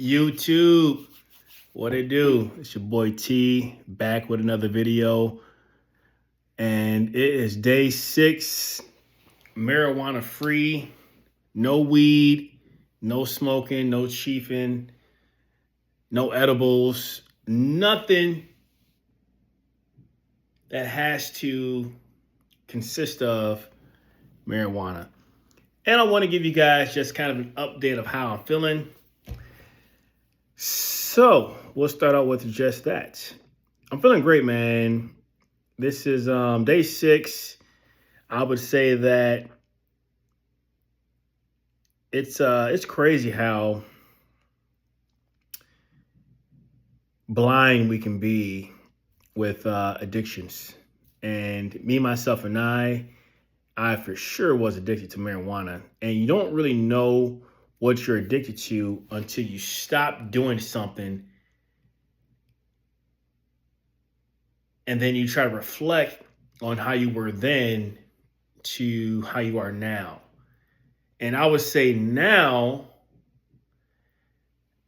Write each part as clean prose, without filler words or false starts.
YouTube, what it do? It's your boy T back with another video, and it is day 6, marijuana free, no weed, no smoking, no chiefing, no edibles, nothing that has to consist of marijuana. And I want to give you guys just kind of an update of how I'm feeling. So we'll start out with just that. I'm feeling great, man. This is day 6. I would say that it's crazy how blind we can be with addictions. And me, myself, and I for sure was addicted to marijuana. And you don't really know what you're addicted to until you stop doing something, and then you try to reflect on how you were then to how you are now. And I would say now,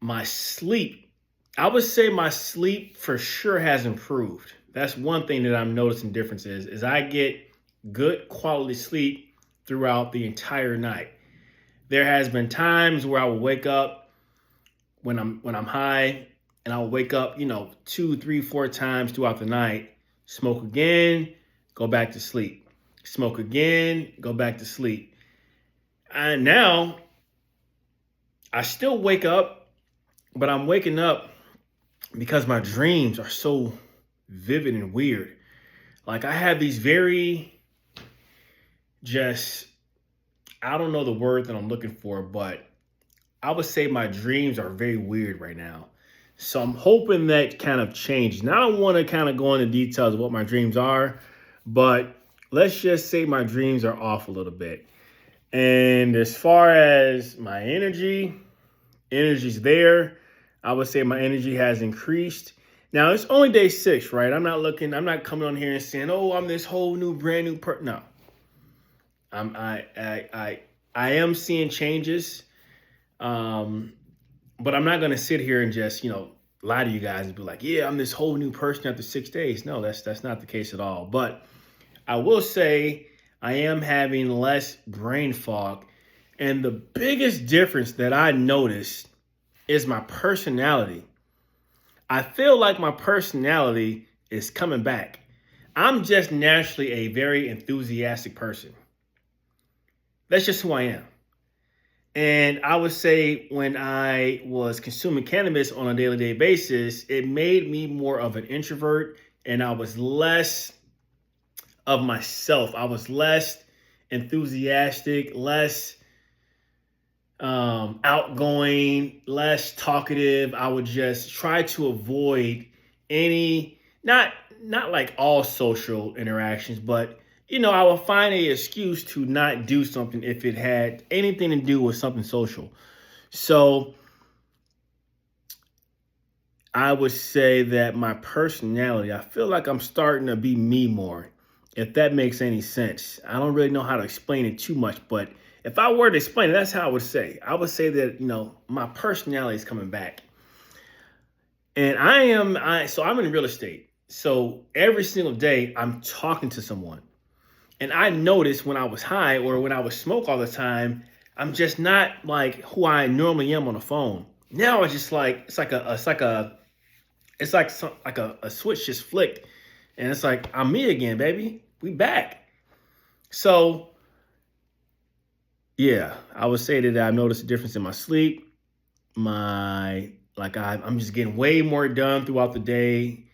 I would say my sleep for sure has improved. That's one thing that I'm noticing differences is I get good quality sleep throughout the entire night. There has been times where I will wake up when I'm high, and I'll wake up, 2, 3, 4 times throughout the night, smoke again, go back to sleep, smoke again, go back to sleep. And now I still wake up, but I'm waking up because my dreams are so vivid and weird. Like I have these I don't know the word that I'm looking for, but I would say my dreams are very weird right now. So I'm hoping that kind of changes. Now I don't want to kind of go into details of what my dreams are, but let's just say my dreams are off a little bit. And as far as my energy's there. I would say my energy has increased. Now it's only day 6, right? I'm not coming on here and saying, "Oh, I'm this whole new brand new person." No. I am seeing changes. But I'm not going to sit here and just, lie to you guys and be like, "Yeah, I'm this whole new person after 6 days." No, that's not the case at all. But I will say I am having less brain fog. And the biggest difference that I noticed is my personality. I feel like my personality is coming back. I'm just naturally a very enthusiastic person. That's just who I am. And I would say when I was consuming cannabis on a daily basis, it made me more of an introvert, and I was less of myself. I was less enthusiastic, less outgoing, less talkative. I would just try to avoid any, not like all social interactions, but I will find an excuse to not do something if it had anything to do with something social. So I would say that my personality, I feel like I'm starting to be me more, if that makes any sense. I don't really know how to explain it too much, but if I were to explain it, that's how I would say. I would say that, my personality is coming back. And I'm in real estate. So every single day I'm talking to someone. And I noticed when I was high or when I would smoke all the time, I'm just not like who I normally am on the phone. Now it's just like a switch just flicked, and it's like I'm me again, baby. We back. So yeah, I would say that I've noticed a difference in my sleep. I'm just getting way more done throughout the day.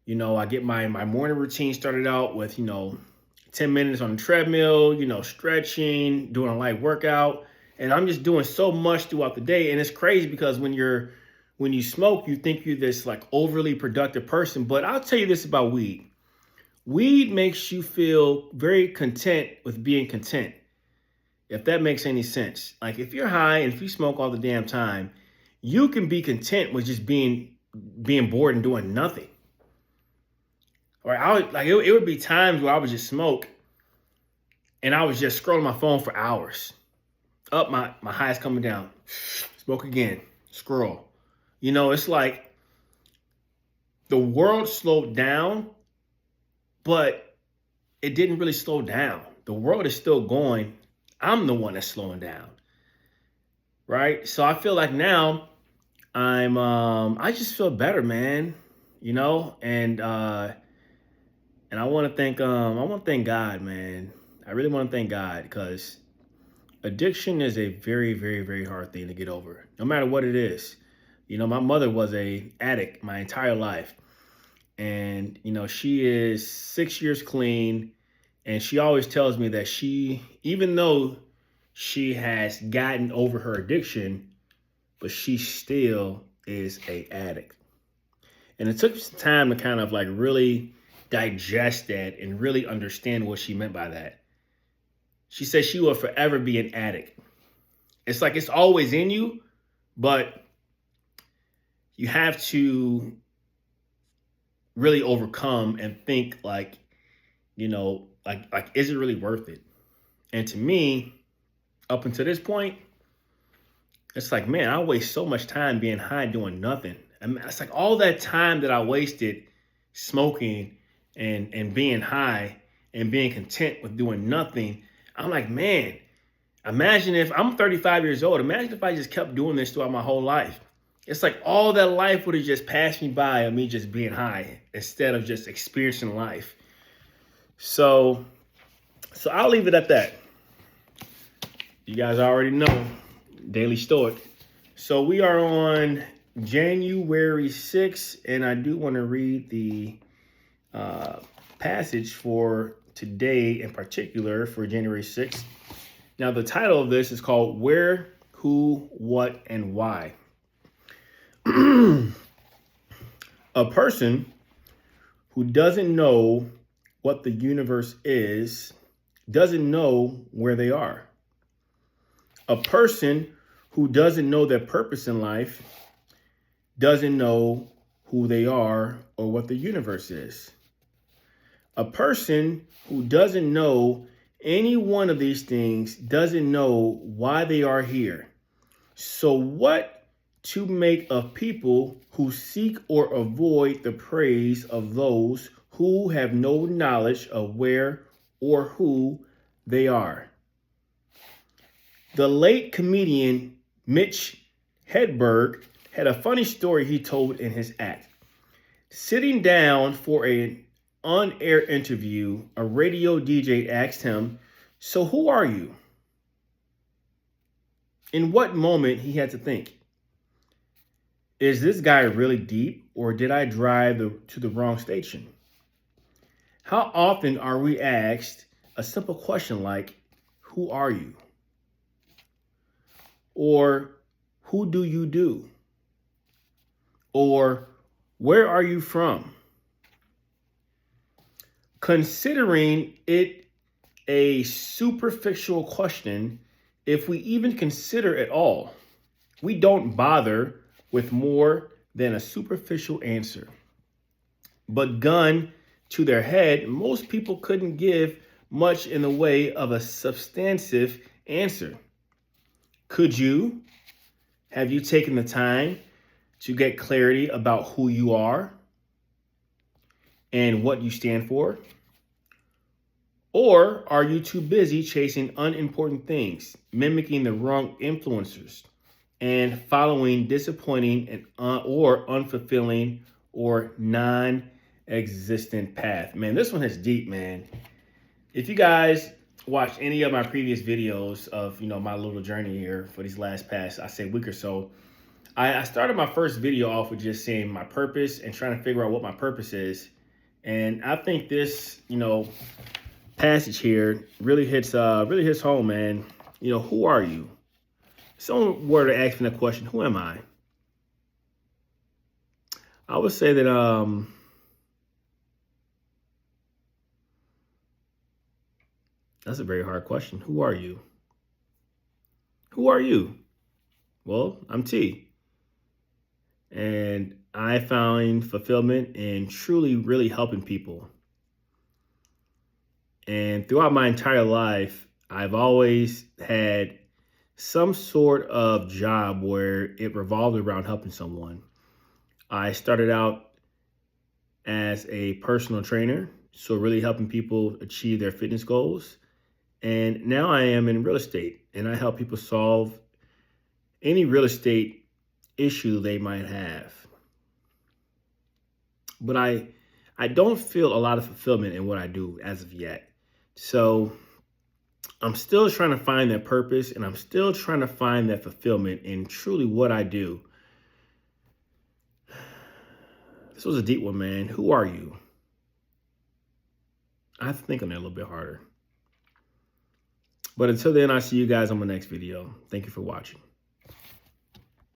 I get my morning routine started out with 10 minutes on the treadmill, stretching, doing a light workout. And I'm just doing so much throughout the day. And it's crazy because when you smoke, you think you're this like overly productive person. But I'll tell you this about weed. Weed makes you feel very content with being content, if that makes any sense. Like if you're high and if you smoke all the damn time, you can be content with just being bored and doing nothing. Or it would be times where I would just smoke and I was just scrolling my phone for hours. Up, my highs coming down. Smoke again. Scroll. It's like the world slowed down, but it didn't really slow down. The world is still going. I'm the one that's slowing down, right? So I feel like now I just feel better, man. And I want to thank God, man. I really want to thank God because addiction is a very, very, very hard thing to get over, no matter what it is. My mother was a addict my entire life. And, she is 6 years clean. And she always tells me that even though she has gotten over her addiction, but she still is a addict. And it took some time to kind of like really digest that and really understand what she meant by that. She said she will forever be an addict. It's like it's always in you, but you have to really overcome and think like, is it really worth it? And to me, up until this point, it's like, man, I waste so much time being high doing nothing. I mean, it's like all that time that I wasted smoking and being high and being content with doing nothing. I'm like, man, imagine if I'm 35 years old. Imagine if I just kept doing this throughout my whole life. It's like all that life would have just passed me by of me just being high instead of just experiencing life. So I'll leave it at that. You guys already know, Daily Stoic. So we are on January 6th, and I do want to read the passage for today in particular for January 6th. Now, the title of this is called Where, Who, What, and Why. A person who doesn't know what the universe is doesn't know where they are. A person who doesn't know their purpose in life doesn't know who they are or what the universe is. A person who doesn't know any one of these things doesn't know why they are here. So what to make of people who seek or avoid the praise of those who have no knowledge of where or who they are? The late comedian Mitch Hedberg had a funny story he told in his act. Sitting down for an on-air interview, a radio DJ asked him, "So who are you?" In what moment he had to think, is this guy really deep, or did I drive to the wrong station? How often are we asked a simple question like, who are you? Or who do you do? Or where are you from? Considering it a superficial question, if we even consider it all, we don't bother with more than a superficial answer. But gun to their head, most people couldn't give much in the way of a substantive answer. Could you? Have you taken the time to get clarity about who you are and what you stand for? Or are you too busy chasing unimportant things, mimicking the wrong influencers, and following disappointing and or unfulfilling or non-existent path? Man, this one is deep, man. If you guys watched any of my previous videos of, my little journey here for these past, I say week or so, I started my first video off with just saying my purpose and trying to figure out what my purpose is. And I think this, passage here really hits home, man. Who are you? If someone were to ask me the question, who am I? I would say that that's a very hard question. Who are you? Who are you? Well, I'm T. And I find fulfillment in truly, really helping people. And throughout my entire life, I've always had some sort of job where it revolved around helping someone. I started out as a personal trainer, so really helping people achieve their fitness goals. And now I am in real estate, and I help people solve any real estate issue they might have. But I don't feel a lot of fulfillment in what I do as of yet. So I'm still trying to find that purpose, and I'm still trying to find that fulfillment in truly what I do. This was a deep one, man. Who are you? I have to think on that a little bit harder. But until then, I'll see you guys on my next video. Thank you for watching.